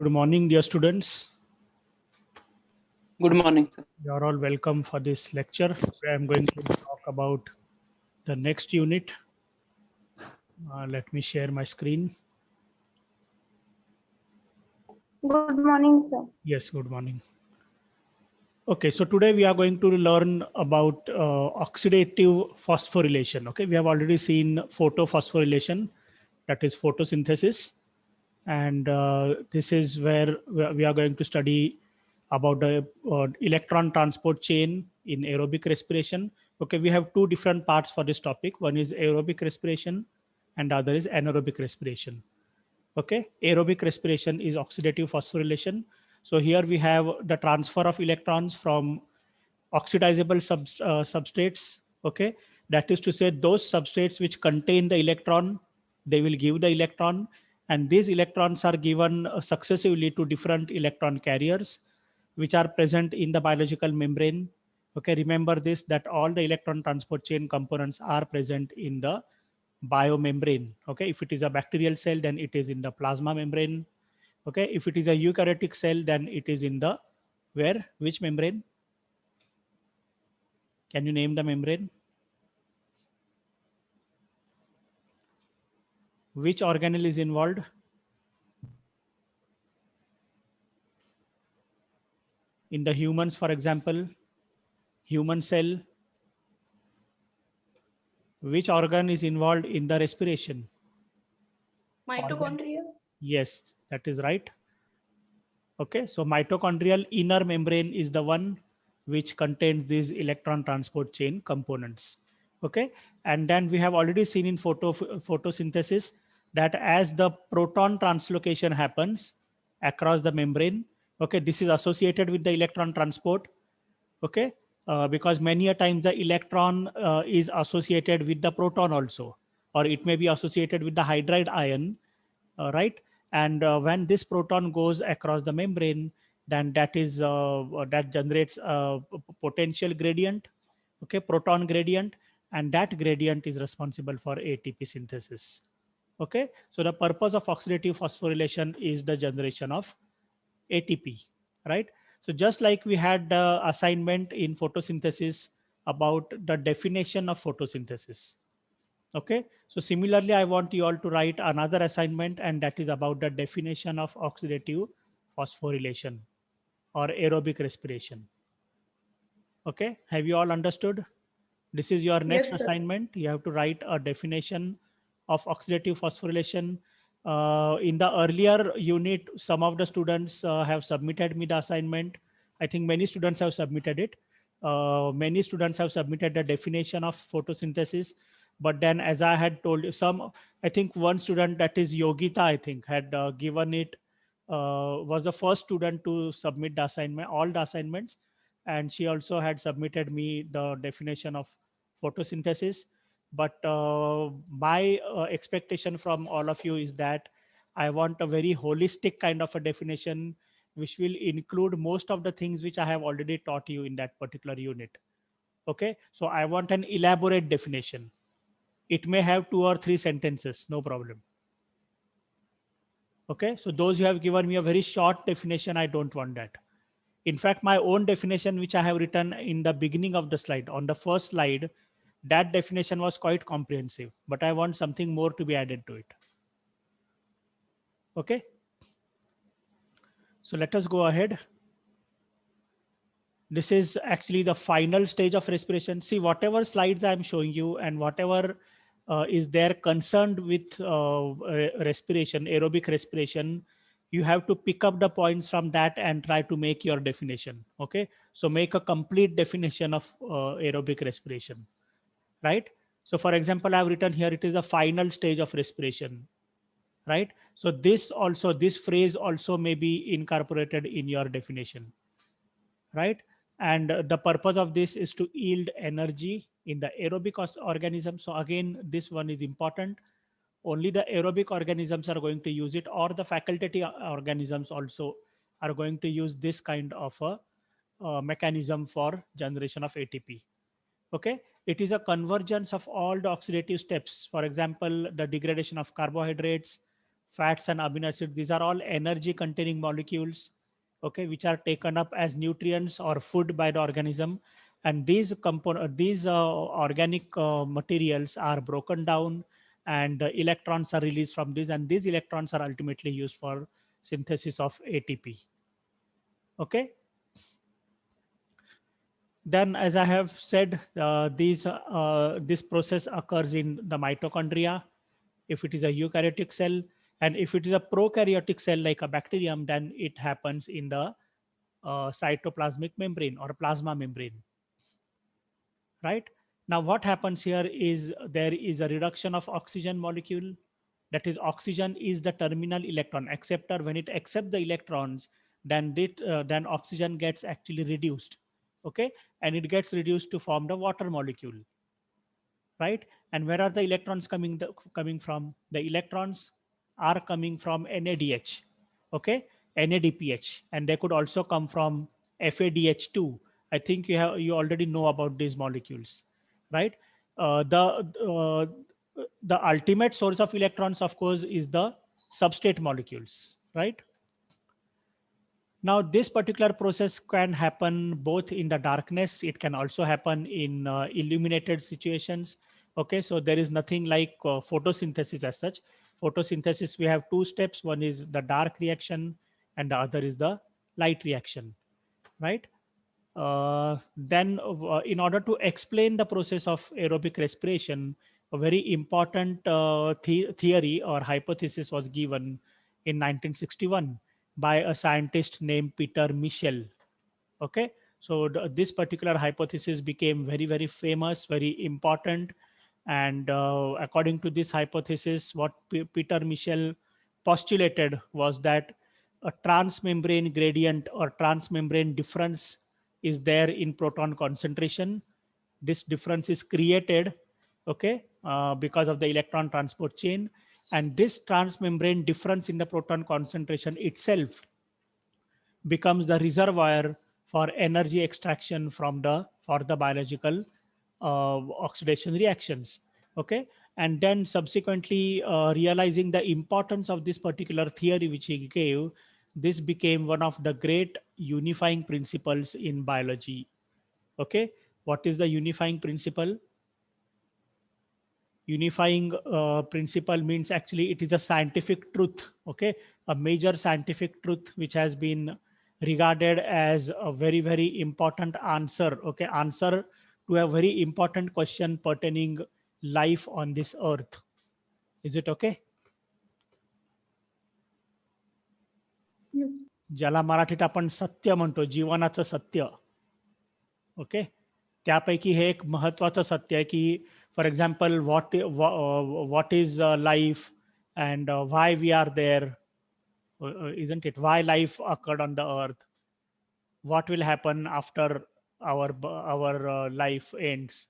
Good morning, dear students. Good morning, sir. You are all welcome for this lecture. I am going to talk about the next unit. Let me share my screen. Good morning, sir. Yes, good morning. Okay, so today we are going to learn about oxidative phosphorylation. Okay, we have already seen photophosphorylation, that is photosynthesis. And this is where we are going to study about the electron transport chain in aerobic respiration. Okay, we have two different parts for this topic. One is aerobic respiration and the other is anaerobic respiration. Okay, aerobic respiration is oxidative phosphorylation. So here we have the transfer of electrons from oxidizable substrates. Okay, that is to say those substrates which contain the electron, they will give the electron, and these electrons are given successively to different electron carriers which are present in the biological membrane. Okay, remember this, that all the electron transport chain components are present in the biomembrane. Okay, if it is a bacterial cell, then it is in the plasma membrane. Okay, if it is a eukaryotic cell, then it is in the which membrane? Can you name the membrane? Which organelle is involved? In the humans, for example, human cell, which organ is involved in the respiration? Mitochondria. Yes, that is right. Okay, so mitochondrial inner membrane is the one which contains these electron transport chain components. Okay, and then we have already seen in photosynthesis that as the proton translocation happens across the membrane, okay, this is associated with the electron transport. Okay, because many a times the electron is associated with the proton also, or it may be associated with the hydride ion, right? And when this proton goes across the membrane, then that generates a potential gradient. Okay, proton gradient, and that gradient is responsible for ATP synthesis. Okay, so the purpose of oxidative phosphorylation is the generation of ATP, right? So just like we had the assignment in photosynthesis about the definition of photosynthesis. Okay, so similarly, I want you all to write another assignment, and that is about the definition of oxidative phosphorylation or aerobic respiration. Okay, have you all understood? This is your next Yes, sir. assignment. You have to write a definition of oxidative phosphorylation. In the earlier unit, some of the students have submitted me the assignment. I think many students have submitted it. Many students have submitted the definition of photosynthesis. But then, as I had told you, I think one student, that is Yogita, I think, had given it, was the first student to submit the assignment, all the assignments. And she also had submitted me the definition of photosynthesis. But my expectation from all of you is that I want a very holistic kind of a definition which will include most of the things which I have already taught you in that particular unit. Okay, so I want an elaborate definition. It may have 2 or 3 sentences, no problem. Okay, so those who have given me a very short definition, I don't want that. In fact, my own definition, which I have written in the beginning of the slide, on the first slide, that definition was quite comprehensive, but I want something more to be added to it. Okay, so let us go ahead. This is actually the final stage of respiration. See, whatever slides I'm showing you and whatever is there concerned with respiration, aerobic respiration, you have to pick up the points from that and try to make your definition. Okay, so make a complete definition of aerobic respiration, right? So for example, I've written here, it is a final stage of respiration, right? So this phrase also may be incorporated in your definition, right? And the purpose of this is to yield energy in the aerobic organism. So again, this one is important. Only the aerobic organisms are going to use it, or the facultative organisms also are going to use this kind of a mechanism for generation of ATP. Okay, it is a convergence of all the oxidative steps. For example, the degradation of carbohydrates, fats and amino acids, these are all energy containing molecules, okay, which are taken up as nutrients or food by the organism. And these organic materials are broken down, and electrons are released from these, and these electrons are ultimately used for synthesis of ATP. Okay. Then, as I have said, this process occurs in the mitochondria if it is a eukaryotic cell, and if it is a prokaryotic cell like a bacterium, then it happens in the cytoplasmic membrane or plasma membrane. Right now, what happens here is there is a reduction of oxygen molecule. That is, oxygen is the terminal electron acceptor. When it accepts the electrons, then oxygen gets actually reduced, okay, and it gets reduced to form the water molecule, right? And where are the electrons coming from? The electrons are coming from NADH, okay, NADPH, and they could also come from FADH2. I think you already know about these molecules, right? Uh, the uh, the ultimate source of electrons, of course, is the substrate molecules, right? Now, this particular process can happen both in the darkness. It can also happen in illuminated situations. Okay, so there is nothing like photosynthesis as such. Photosynthesis, we have two steps. One is the dark reaction, and the other is the light reaction, right? Then, in order to explain the process of aerobic respiration, a very important theory or hypothesis was given in 1961 by a scientist named Peter Michel. Okay, so this particular hypothesis became very, very famous, very important. And according to this hypothesis, what Peter Michel postulated was that a transmembrane gradient or transmembrane difference is there in proton concentration. This difference is created, okay, because of the electron transport chain, and this transmembrane difference in the proton concentration itself becomes the reservoir for energy extraction for the biological oxidation reactions. Okay, and then subsequently realizing the importance of this particular theory which he gave, this became one of the great unifying principles in biology. Okay, what is the unifying principle? Unifying principle means actually it is a scientific truth, okay, a major scientific truth which has been regarded as a very, very important answer, okay, answer to a very important question pertaining life on this earth. Is it okay? Yes. ज्याला मराठीत आपण सत्य म्हणतो, जीवनाचं सत्य. Okay, त्यापैकी हे एक महत्वाचं सत्य आहे की for example what is life and why we are there, isn't it? Why life occurred on the earth? What will happen after our life ends?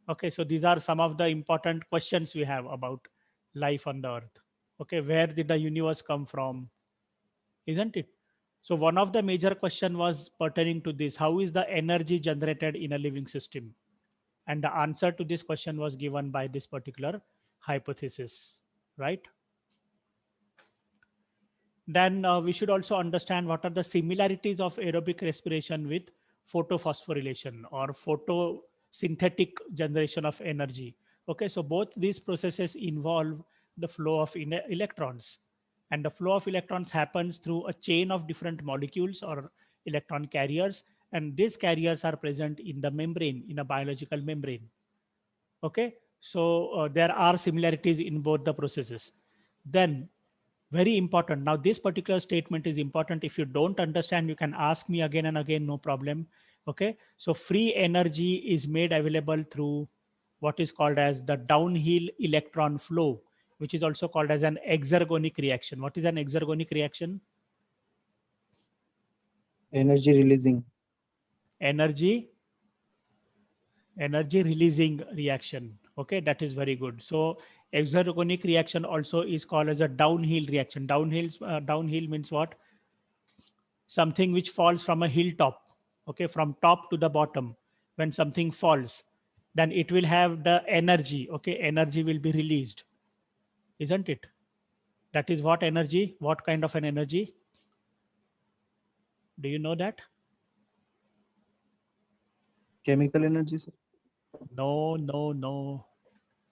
Okay, so these are some of the important questions we have about life on the earth. Okay, where did the universe come from? Isn't it? So one of the major question was pertaining to this: how is the energy generated in a living system? And the answer to this question was given by this particular hypothesis, right? Then we should also understand what are the similarities of aerobic respiration with photophosphorylation or photosynthetic generation of energy. Okay, so both these processes involve the flow of electrons, and the flow of electrons happens through a chain of different molecules or electron carriers, and these carriers are present in the membrane, in a biological membrane. Okay, so there are similarities in both the processes. Then, very important, now this particular statement is important. If you don't understand, you can ask me again and again, no problem. Okay, so free energy is made available through what is called as the downhill electron flow, which is also called as an exergonic reaction. What is an exergonic reaction? Energy releasing. Energy releasing reaction. Okay, that is very good. So exergonic reaction also is called as a downhill reaction. Downhill means what? Something which falls from a hilltop, okay, from top to the bottom. When something falls, then it will have the energy, okay, energy will be released, isn't it? That is what energy? What kind of an energy? Do you know that? Chemical energy, sir. No, no, no,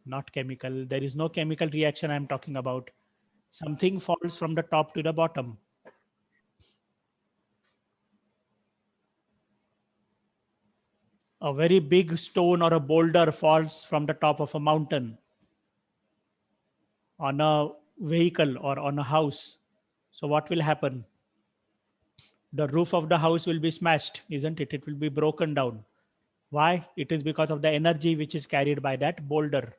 not chemical. There is no chemical reaction I'm talking about. Something falls from the top to the bottom. A very big stone or a boulder falls from the top of a mountain on a vehicle or on a house. So what will happen? The roof of the house will be smashed, isn't it? It will be broken down. Why? It is because of the energy which is carried by that boulder,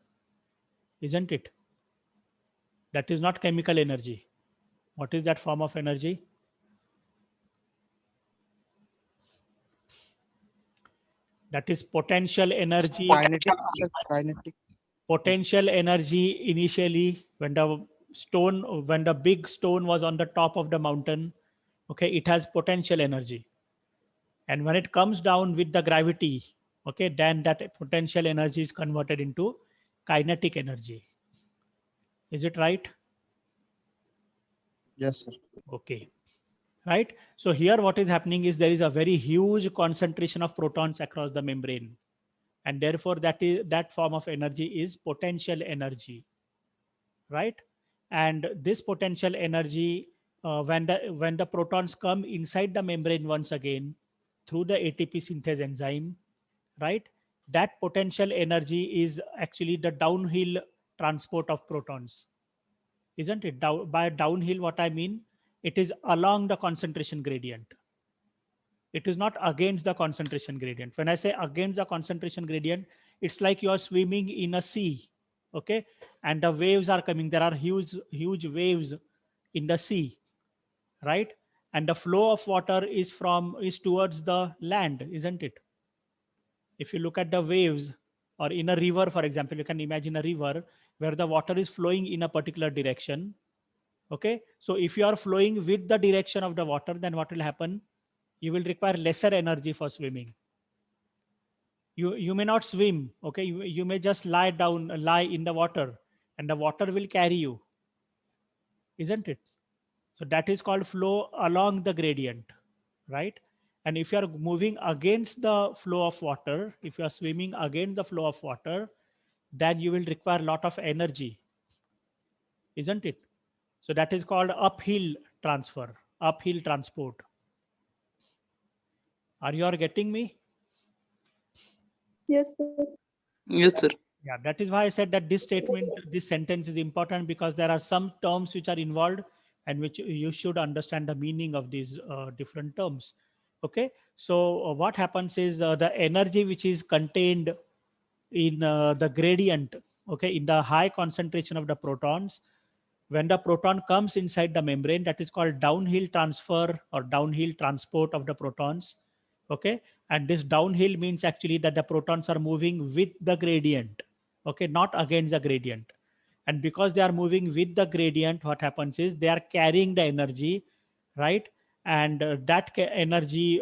isn't it? That is not chemical energy. What is that form of energy? That is potential energy. Kinetic, sir. Kinetic. Potential energy initially when the big stone was on the top of the mountain. Okay, it has potential energy. And when it comes down with the gravity, okay, then that potential energy is converted into kinetic energy. Is it right? Yes, sir. Okay. Right. So here what is happening is there is a very huge concentration of protons across the membrane. And therefore that form of energy is potential energy. Right. And this potential energy, when the protons come inside the membrane once again through the ATP synthase enzyme, right, that potential energy is actually the downhill transport of protons, isn't it? By downhill, what I mean, it is along the concentration gradient. It is not against the concentration gradient. When I say against the concentration gradient, it's like you are swimming in a sea, okay, and the waves are coming. There are huge waves in the sea, right? And the flow of water is towards the land, isn't it? If you look at the waves, or in a river, for example, you can imagine a river where the water is flowing in a particular direction. Okay, so if you are flowing with the direction of the water, then what will happen? You will require lesser energy for swimming. You may not swim, okay, you may just lie in the water, and the water will carry you, isn't it? So that is called flow along the gradient, right? And if you are moving against the flow of water, if you are swimming against the flow of water, then you will require a lot of energy, isn't it? So that is called uphill uphill transport. Are you all getting me? Yes, sir. Yes, sir. Yeah, that is why I said that this sentence is important, because there are some terms which are involved and which you should understand the meaning of these different terms. Okay, so what happens is the energy which is contained in the gradient, okay, in the high concentration of the protons, when the proton comes inside the membrane, that is called downhill transfer or downhill transport of the protons. Okay, and this downhill means actually that the protons are moving with the gradient, okay, not against the gradient. And because they are moving with the gradient, what happens is they are carrying the energy, right? And energy,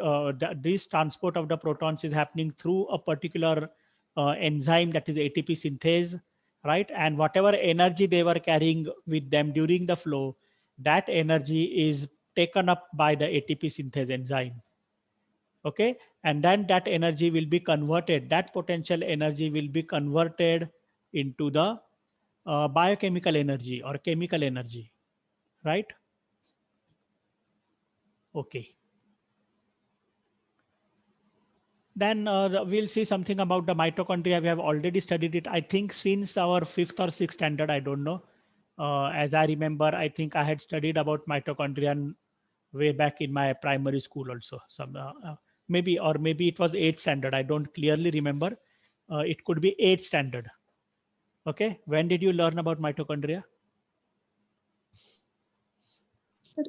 this transport of the protons is happening through a particular enzyme, that is ATP synthase, right? And whatever energy they were carrying with them during the flow, that energy is taken up by the ATP synthase enzyme. Okay, and then that energy will be converted, that potential energy will be converted into the biochemical energy or chemical energy, right? Okay. Then we'll see something about the mitochondria. We have already studied it, I think, since our 5th or 6th standard. I don't know. As I remember, I think I had studied about mitochondria way back in my primary school also. Maybe it was 8th standard. I don't clearly remember. It could be 8th standard. Okay. When did you learn about mitochondria? Sir.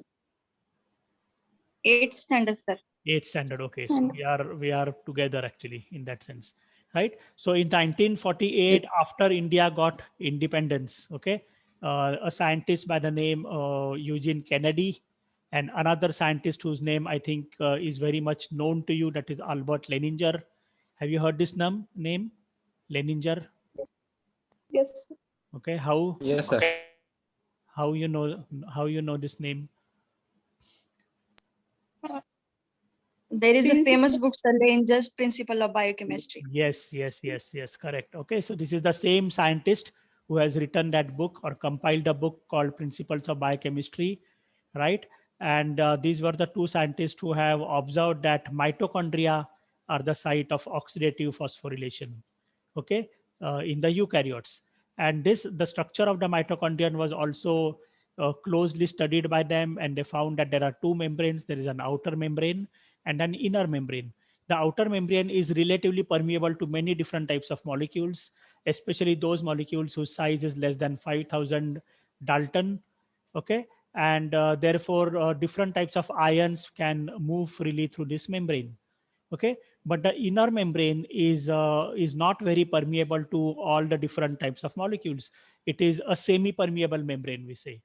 8th standard, sir. 8th standard. Okay, so And we are together actually in that sense, right? So in 1948, after India got independence, okay, a scientist by the name Eugene Kennedy, and another scientist whose name I think is very much known to you, that is Albert Leninger. Have you heard this name, Leninger? yes, sir. Okay, how? Yes, sir. How you know this name? There is a Principle. famous book, Sir, Ranger's Principle of Biochemistry. Yes, correct. Okay, so this is the same scientist who has written that book or compiled a book called Principles of Biochemistry, right? And these were the two scientists who have observed that mitochondria are the site of oxidative phosphorylation, okay, in the eukaryotes. And the structure of the mitochondrion was also closely studied by them, and they found that there are two membranes. There is an outer membrane and an inner membrane. The outer membrane is relatively permeable to many different types of molecules, especially those molecules whose size is less than 5,000 Dalton. Okay, and therefore different types of ions can move freely through this membrane. Okay, but the inner membrane is not very permeable to all the different types of molecules. It is a semi-permeable membrane, we say.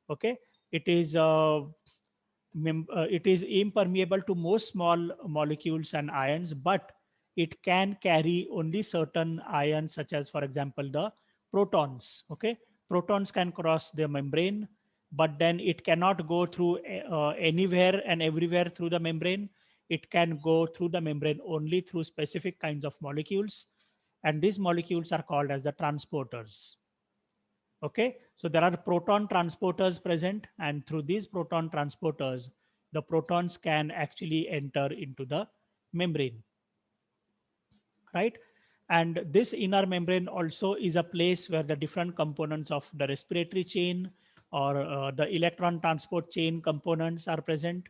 Okay, it is it is impermeable to most small molecules and ions, but it can carry only certain ions, such as, for example, the protons. Okay, protons can cross the membrane, but then it cannot go through anywhere and everywhere through the membrane. It can go through the membrane only through specific kinds of molecules, and these molecules are called as the transporters. Okay, so there are proton transporters present, and through these proton transporters, the protons can actually enter into the membrane, right? And this inner membrane also is a place where the different components of the respiratory chain or the electron transport chain components are present.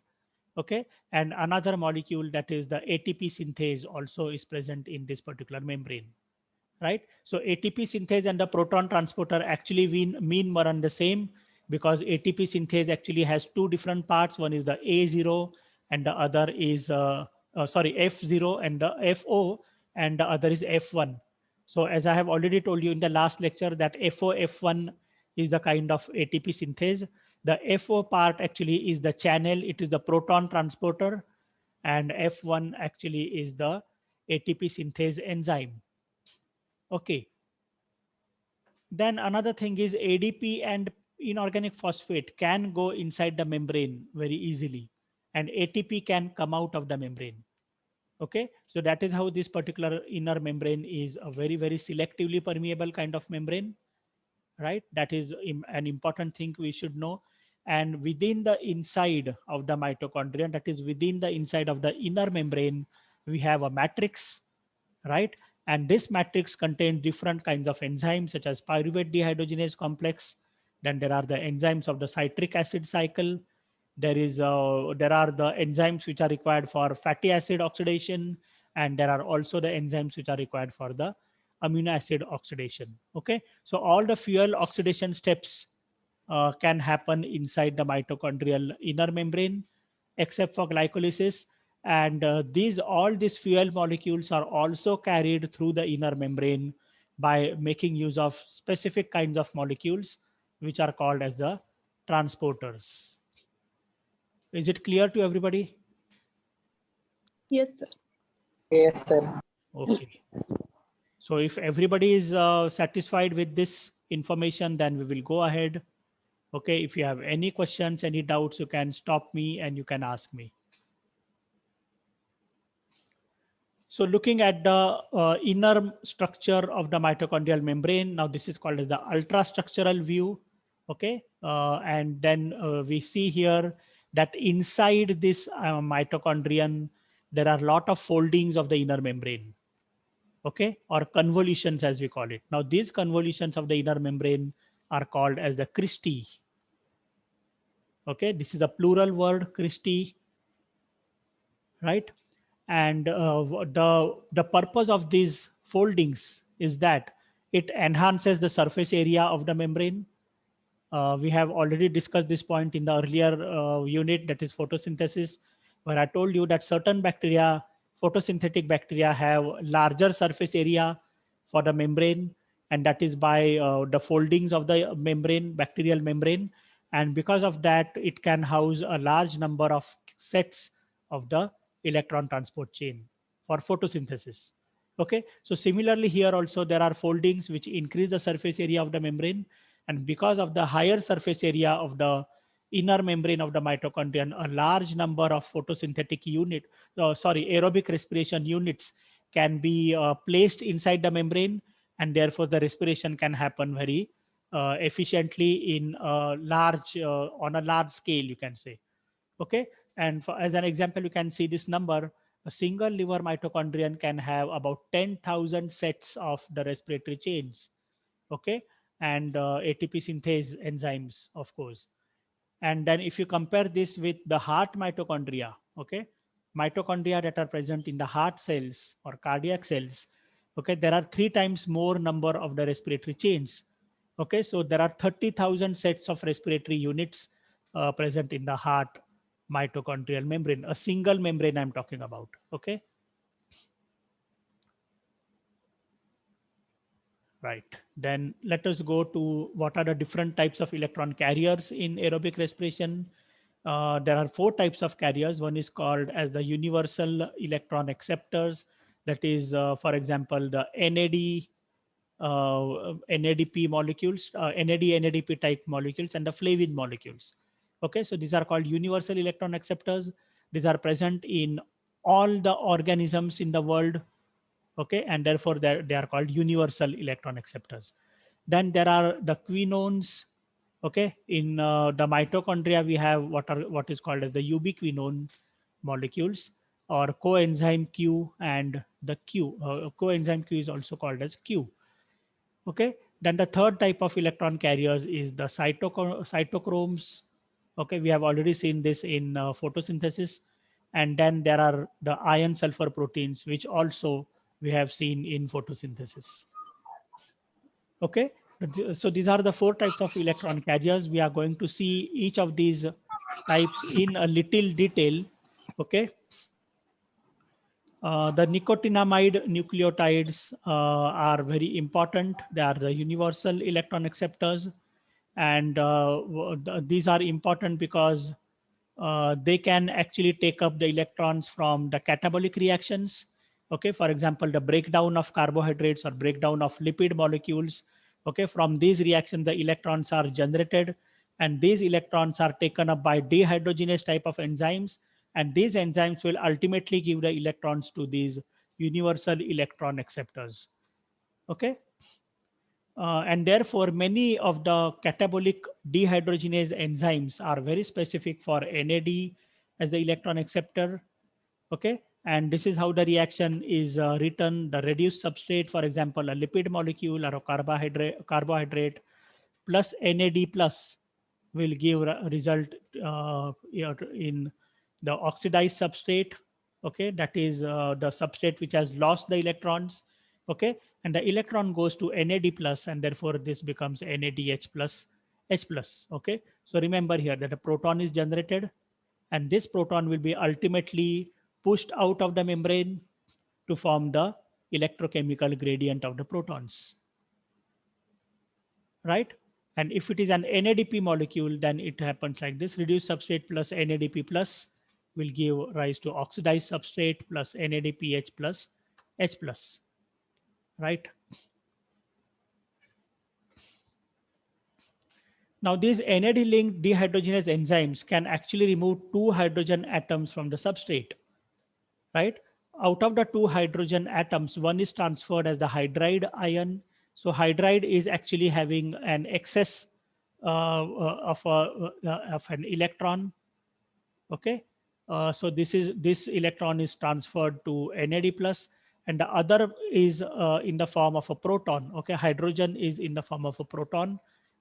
Okay, and another molecule, that is the ATP synthase, also is present in this particular membrane, right? So ATP synthase and the proton transporter actually mean more on the same, because ATP synthase actually has two different parts. One is the A0 and the other is F0 and the FO, and the other is F1. So as I have already told you in the last lecture, that FO F1 is the kind of ATP synthase. The FO part actually is the channel, it is the proton transporter, and F1 actually is the ATP synthase enzyme. Okay. Then another thing is ADP and inorganic phosphate can go inside the membrane very easily, and ATP can come out of the membrane. Okay, so that is how this particular inner membrane is a very, very selectively permeable kind of membrane, right? That is an important thing we should know. And within the inside of the mitochondria, that is within the inside of the inner membrane, we have a matrix, right? And this matrix contains different kinds of enzymes, such as pyruvate dehydrogenase complex. Then there are the enzymes of the citric acid cycle. There are the enzymes which are required for fatty acid oxidation, and there are also the enzymes which are required for the amino acid oxidation. Okay, so all the fuel oxidation steps can happen inside the mitochondrial inner membrane, except for glycolysis. And all these fuel molecules are also carried through the inner membrane by making use of specific kinds of molecules, which are called as the transporters. Is it clear to everybody? Yes, sir. Yes, sir. Okay. So if everybody is satisfied with this information, then we will go ahead. Okay, if you have any questions, any doubts, you can stop me and you can ask me. So looking at the inner structure of the mitochondrial membrane, now this is called as the ultrastructural view. Okay, and then we see here that inside this mitochondrion, there are a lot of foldings of the inner membrane. Okay, or convolutions as we call it. Now these convolutions of the inner membrane are called as the cristae. Okay, this is a plural word, cristae, right? And the purpose of these foldings is that it enhances the surface area of the membrane. We have already discussed this point in the earlier unit, that is photosynthesis, where I told you that certain bacteria, photosynthetic bacteria, have larger surface area for the membrane, and that is by the foldings of the membrane, bacterial membrane. And because of that, it can house a large number of sets of the electron transport chain for photosynthesis. Okay, so similarly here also there are foldings which increase the surface area of the membrane, And because of the higher surface area of the inner membrane of the mitochondrion, a large number of photosynthetic aerobic respiration units can be placed inside the membrane, and therefore the respiration can happen very efficiently in a large on a large scale, you can say. Okay, and as an example, you can see this number. A single liver mitochondrion can have about 10,000 sets of the respiratory chains. Okay, and ATP synthase enzymes, of course. And then if you compare this with the heart mitochondria, okay, mitochondria that are present in the heart cells or cardiac cells, okay, there are 3 times more number of the respiratory chains. Okay, so there are 30,000 sets of respiratory units present in the heart mitochondrial membrane, a single membrane I'm talking about. Okay, right. Then let us go to what are the different types of electron carriers in aerobic respiration. There are 4 types of carriers. One is called as the universal electron acceptors. That is, for example, the NAD, NADP molecules, NAD, NADP type molecules, and the flavin molecules. Okay, so these are called universal electron acceptors. These are present in all the organisms in the world. Okay, and therefore they are called universal electron acceptors. Then there are the quinones. Okay, in the mitochondria we have what is called as the ubiquinone molecules, or coenzyme Q and the Q. Coenzyme Q is also called as Q. Okay, then the third type of electron carriers is the cytochromes. Okay, we have already seen this in photosynthesis. And then there are the iron sulfur proteins, which also we have seen in photosynthesis. Okay, so these are the 4 types of electron carriers. We are going to see each of these types in a little detail. Okay, the nicotinamide nucleotides are very important. They are the universal electron acceptors, and these are important because they can actually take up the electrons from the catabolic reactions. Okay, for example, the breakdown of carbohydrates or breakdown of lipid molecules. Okay, from these reactions, the electrons are generated, and these electrons are taken up by dehydrogenase type of enzymes, and these enzymes will ultimately give the electrons to these universal electron acceptors. Okay, and therefore many of the catabolic dehydrogenase enzymes are very specific for NAD as the electron acceptor. Okay, and this is how the reaction is written. The reduced substrate, for example, a lipid molecule or a carbohydrate plus NAD plus will give a result in the oxidized substrate. Okay, that is the substrate which has lost the electrons. Okay, and the electron goes to NAD plus, and therefore this becomes NADH plus H plus. Okay, so remember here that a proton is generated, and this proton will be ultimately pushed out of the membrane to form the electrochemical gradient of the protons. Right? And if it is an NADP molecule, then it happens like this: reduced substrate plus NADP plus will give rise to oxidized substrate plus NADPH plus H plus. Right? Now these NAD-linked dehydrogenase enzymes can actually remove 2 hydrogen atoms from the substrate. Right? Out of the 2 hydrogen atoms, one is transferred as the hydride ion. So hydride is actually having an excess of an electron. Okay, so this electron is transferred to NAD plus, and the other is in the form of a proton. Okay, hydrogen is in the form of a proton,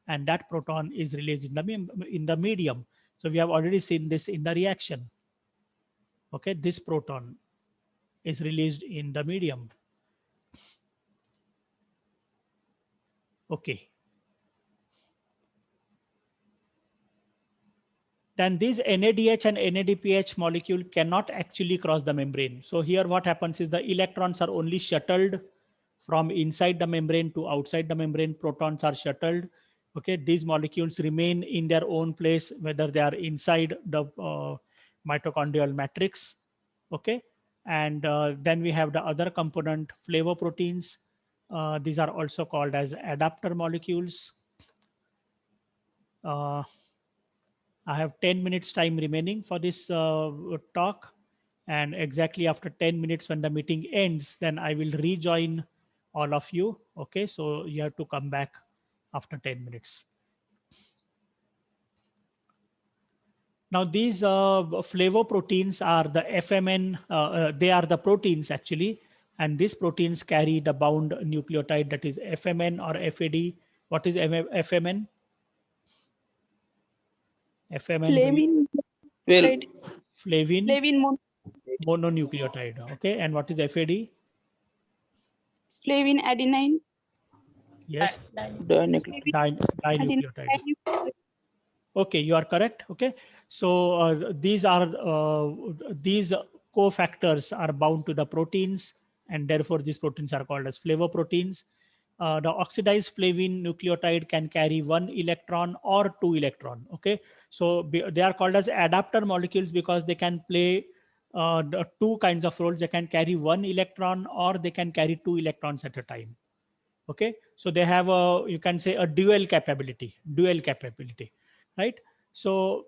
and that proton is released in the medium. So we have already seen this in the reaction. Okay, this proton is released in the medium. Okay. Then these NADH and NADPH molecule cannot actually cross the membrane. So here what happens is the electrons are only shuttled from inside the membrane to outside the membrane. Protons are shuttled. Okay, these molecules remain in their own place, whether they are inside the mitochondrial matrix. Okay, and then we have the other component, flavoproteins. These are also called as adapter molecules. I have 10 minutes time remaining for this talk, and exactly after 10 minutes when the meeting ends, then I will rejoin all of you. Okay, so you have to come back after 10 minutes. Now these flavoproteins are the FMN, they are the proteins actually, and these proteins carry the bound nucleotide, that is FMN or FAD. What is FMN? FMN, Flavin, Well, right? flavin Flavin, mononucleotide. Okay, and what is FAD? flavin adenine, Yes, dinucleotide. flavin adenine. dinucleotide. Okay, you are correct. Okay, so these cofactors are bound to the proteins, and therefore these proteins are called as flavoproteins. The oxidized flavin nucleotide can carry 1 electron or 2 electron. Okay, so they are called as adapter molecules because they can play the two kinds of roles. They can carry 1 electron or they can carry 2 electrons at a time. Okay, so they have a, you can say, a dual capability, right? So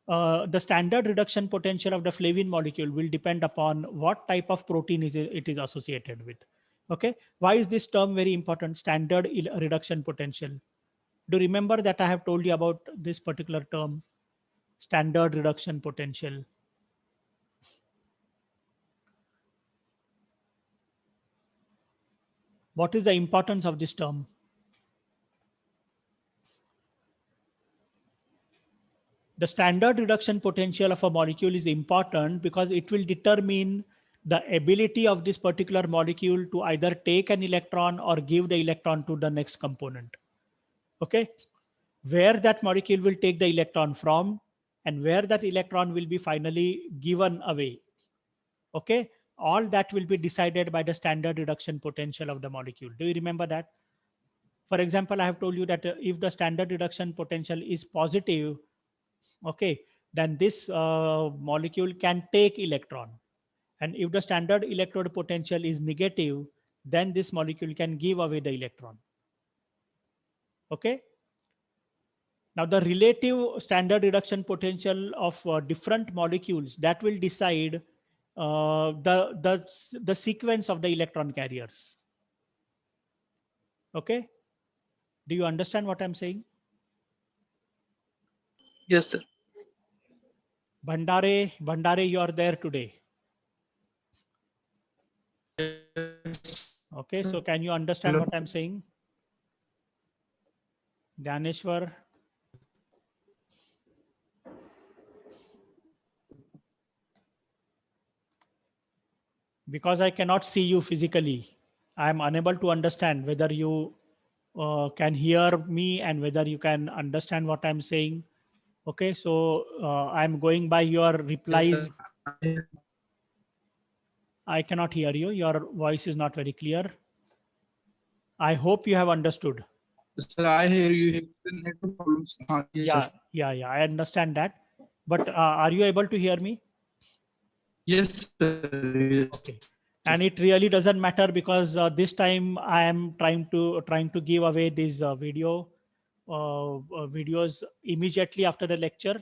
the standard reduction potential of the flavin molecule will depend upon what type of protein it is associated with. Okay, why is this term very important, standard reduction potential? Do you remember that I have told you about this particular term, standard reduction potential? What is the importance of this term? The standard reduction potential of a molecule is important because it will determine the ability of this particular molecule to either take an electron or give the electron to the next component. Okay, where that molecule will take the electron from and where that electron will be finally given away. Okay, all that will be decided by the standard reduction potential of the molecule. Do you remember that? For example, I have told you that if the standard reduction potential is positive, okay, then this molecule can take electron, and if the standard electrode potential is negative, then this molecule can give away the electron. Okay, now the relative standard reduction potential of different molecules, that will decide the sequence of the electron carriers. Okay, do you understand what I'm saying? Yes, sir. Bhandare, you are there today. Okay, so can you understand what I'm saying? Dhaneshwar? Because I cannot see you physically, I am unable to understand whether you can hear me and whether you can understand what I'm saying. Okay, so I'm going by your replies. I cannot hear you. Your voice is not very clear. I hope you have understood. Sir, I hear you. The network problems. Yes, Yeah, I understand that. But are you able to hear me? Yes, sir. Yes. Okay. And it really doesn't matter because this time I am trying to give away these videos immediately after the lecture.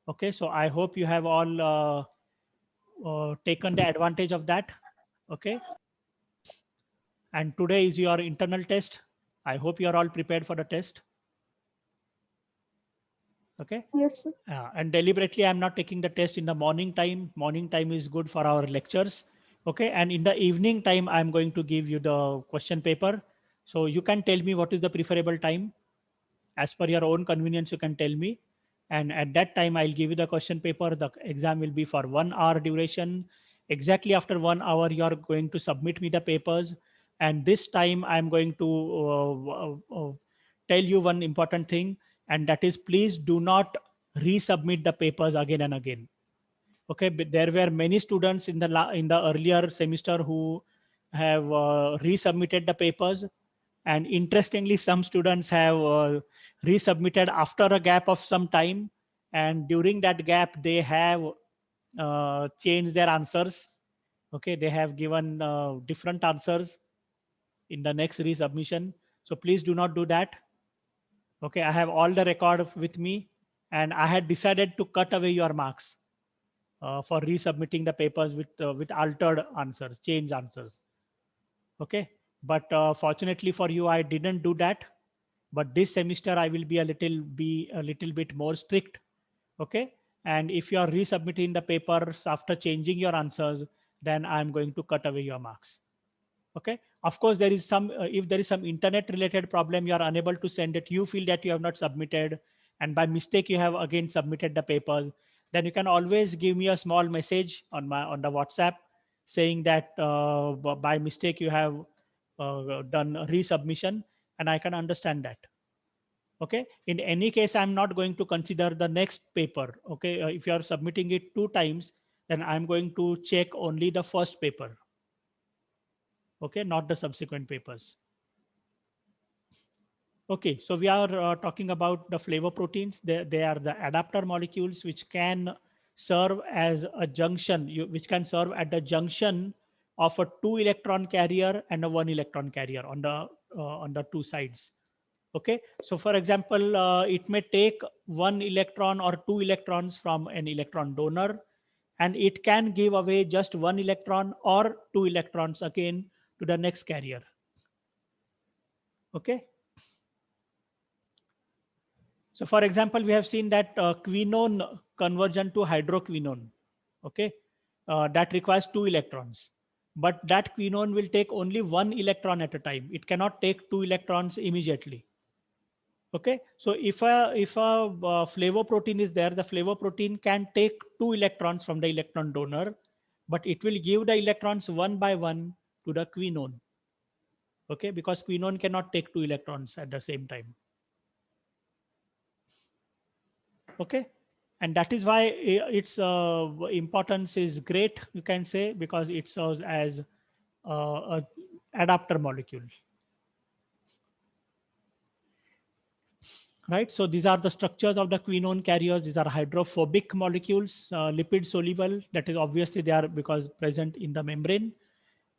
Okay, so I hope you have all taken the advantage of that. Okay, and today is your internal test. I hope you are all prepared for the test. Okay. Yes, sir. And deliberately I'm not taking the test in the morning time. Morning time is good for our lectures. Okay, and in the evening time I'm going to give you the question paper, so you can tell me what is the preferable time. As per your own convenience, you can tell me, and at that time I'll give you the question paper. The exam will be for 1 hour duration. Exactly after 1 hour you are going to submit me the papers, and this time I'm going to tell you one important thing, and that is, please do not resubmit the papers again and again. Okay, but there were many students in the earlier semester who have resubmitted the papers, and interestingly some students have resubmitted after a gap of some time, and during that gap they have changed their answers. Okay, they have given different answers in the next resubmission, so please do not do that. Okay, I have all the record with me, and I had decided to cut away your marks for resubmitting the papers with altered answers, changed answers. Okay, but fortunately for you, I didn't do that. But this semester, I will be a little bit more strict. Okay, and if you are resubmitting the papers after changing your answers, then I'm going to cut away your marks. Okay, of course there is some if there is some internet related problem, you are unable to send it, you feel that you have not submitted, and by mistake you have again submitted the papers, then you can always give me a small message on the WhatsApp saying that by mistake you have done a resubmission, and I can understand that. Okay, in any case I'm not going to consider the next paper. Okay, if you are submitting it 2 times, then I'm going to check only the first paper. Okay, not the subsequent papers. Okay, so we are talking about the flavoproteins. They are the adapter molecules which can serve as a junction, which can serve at the junction of a 2-electron carrier and a 1-electron carrier on the two sides. Okay, so for example, it may take 1 electron or 2 electrons from an electron donor, and it can give away just 1 electron or 2 electrons again to the next carrier. Okay. So for example, we have seen that quinone conversion to hydroquinone, okay, that requires 2 electrons. But that quinone will take only 1 electron at a time. It cannot take 2 electrons immediately. Okay, so if a flavoprotein is there, the flavoprotein can take 2 electrons from the electron donor, but it will give the electrons one by one to the quinone. Okay, because quinone cannot take 2 electrons at the same time. Okay, and that is why its importance is great, you can say, because it serves as a adapter molecule. Right, so these are the structures of the quinone carriers. These are hydrophobic molecules, lipid soluble. That is obviously they are because present in the membrane,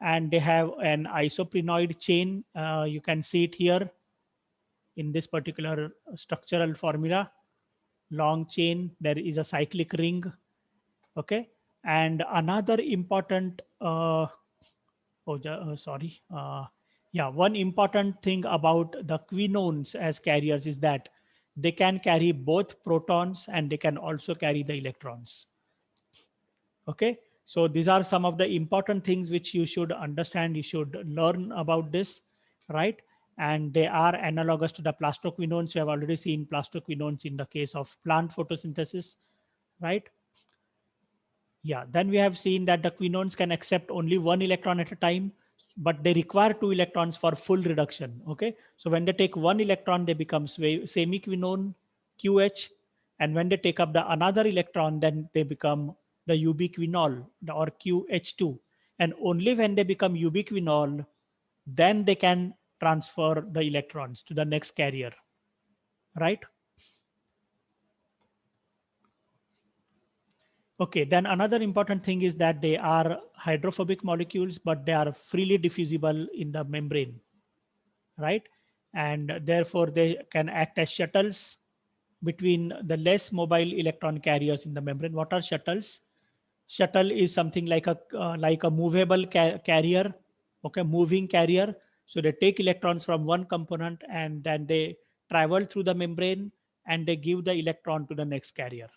and they have an isoprenoid chain. You can see it here in this particular structural formula. Long chain, there is a cyclic ring. Okay, and another important one important thing about the quinones as carriers is that they can carry both protons and they can also carry the electrons. Okay, so these are some of the important things which you should understand, you should learn about this, right? And they are analogous to the plastoquinones. You have already seen plastoquinones in the case of plant photosynthesis, right? Yeah, then we have seen that the quinones can accept only 1 electron at a time, but they require 2 electrons for full reduction. Okay, so when they take 1 electron, they become semiquinone QH, and when they take up the another electron, then they become the ubiquinol or QH2. And only when they become ubiquinol, then they can transfer the electrons to the next carrier, right? Okay, then another important thing is that they are hydrophobic molecules, but they are freely diffusible in the membrane, right? And therefore they can act as shuttles between the less mobile electron carriers in the membrane. What are shuttles? Shuttle is something like a movable carrier, okay, moving carrier. So they take electrons from one component and then they travel through the membrane and they give the electron to the next carrier.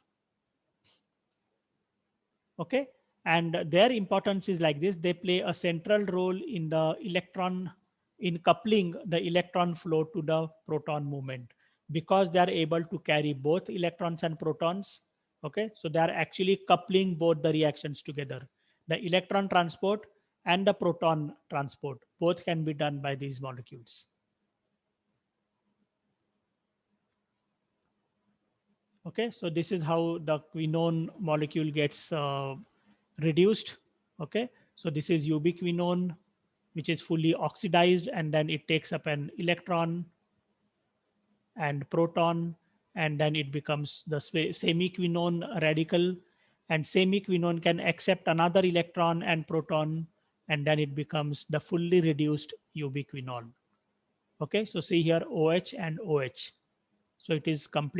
Okay, and their importance is like this: they play a central role in the electron, in coupling the electron flow to the proton movement, because they are able to carry both electrons and protons. Okay, so they are actually coupling both the reactions together. The electron transport and the proton transport both can be done by these molecules. Okay, so this is how the quinone molecule gets reduced. Okay, so this is ubiquinone, which is fully oxidized, and then it takes up an electron and proton, and then it becomes the semiquinone radical, and semiquinone can accept another electron and proton, and then it becomes the fully reduced ubiquinol. Okay, so see here OH and OH. So it is complete.